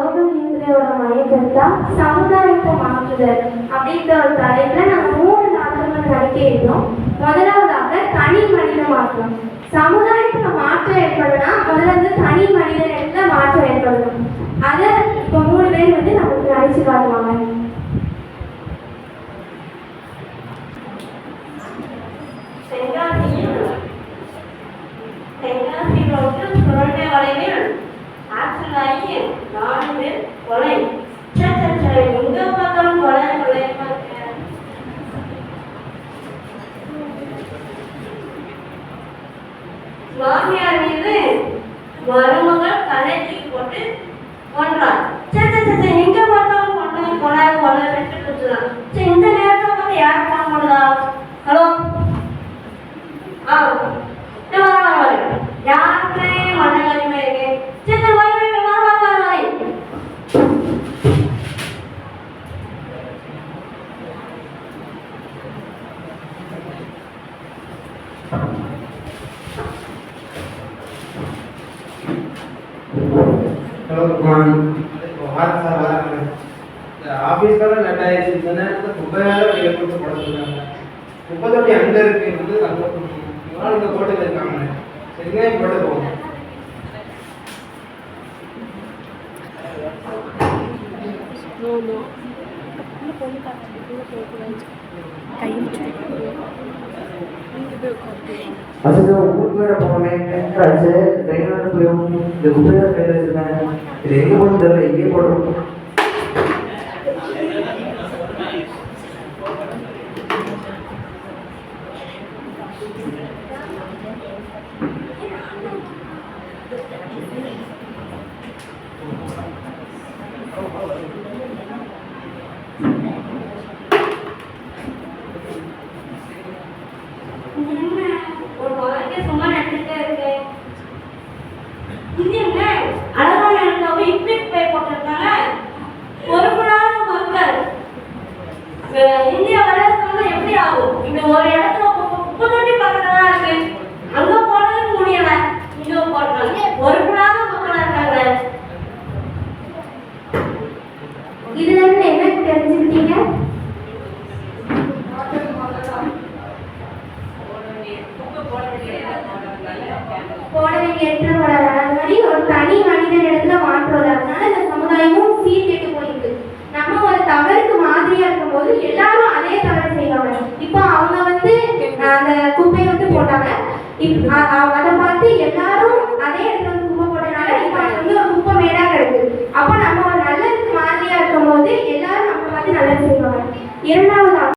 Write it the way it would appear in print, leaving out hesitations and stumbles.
Global யூத்டேவோட மையக்கருத்தா சமுதாயத்தை மாற்றுதல் அப்படின்ற ஒரு தலைப்பில் நாங்கள் 3 நாட்கள் நடக்க இருக்கோம். முதலாவதாக தனி மனித மாற்றம். சமுதாயத்தில் மாற்றம் ஏற்படும்னா முதல்ல தனி மனிதனிடத்துல மாற்றம் ஏற்படணும். அதை இப்போ 3 பேர் நமக்கு அழைச்சு காட்டுவாங்க. ஆற்றுலாயி 4 பேர் கொலை. எங்க பார்த்தாலும் கொலை கொலையமா இருக்கு. மாமியார் மீது மருமகள் தலைக்கு போட்டு கொன்றார். எங்க பார்த்தாலும் கொலை கொலை கொலை விட்டுட்டு வச்சுதான். இந்த நேரத்தில் பார்த்து யார் போன போடுதா? ஹலோ யாருமே மனநிலைமை இருக்கு. हेलो गुड मॉर्निंग बाहर सर ஆபீஸ் வர லேட் ஆயிடுச்சு. இந்த நேரத்தில் குப்பையால வெளியே போட்டு போட சொல்றாங்க. குப்பை தொட்டி அங்கே இருக்கு வந்து அங்கே இவனால இந்த கோட்டையில் இருக்காங்க. சரிங்க போட்டு போவோம். அசல் ஊருக்கு வேற போனேன். ஆச்சு ட்ரெயினோட போயும் இந்த குப்பையாக கையில் வச்சுருக்கேன். இது எங்கே போகணும் தெரியல. எங்கேயே போடுறோம். ஒரு வாழ்க்கை சும்மா நடந்துட்டே இருக்கு. இது என்ன அழகான எனக்கு இப்படி போய் போட்டிருக்காங்க. பொறுப்புடாத மக்கள் இந்தியா வளர்ச்சி எப்படி ஆகும்? இந்த ஒரு இடத்துல குப்பை தொட்டி பக்கத்துல இருக்கு. அங்க போனதுக்கு முடியல. இங்க போடுறாங்க. பொறுப்புடாத மக்களா இருக்காங்க. இதுல இருந்து என்ன தெரிஞ்சுக்கிட்டீங்க? போட வேண்டிய இடத்துல போடாது. அது மாதிரி ஒரு தனி மனிதன் இடத்துல மாற்றுவது. அதனால இந்த சமுதாயமும் சீர்கெட்டு போயிருக்கு. நம்ம ஒரு தவறுக்கு மாதிரியா இருக்கும்போது எல்லாரும் அதே தவறு செய்வாங்க. இப்போ அவங்க அந்த குப்பையை போட்டாங்க. அதை பார்த்து எல்லாரும் அதே இடத்துல குப்பை போட்டனால இப்போ ஒரு குப்பை மேடா கிடக்கு. அப்போ நம்ம ஒரு நல்லதுக்கு மாதிரியா இருக்கும்போது எல்லாரும் நம்ம பார்த்து நல்லது செய்வாங்க. இரண்டாவது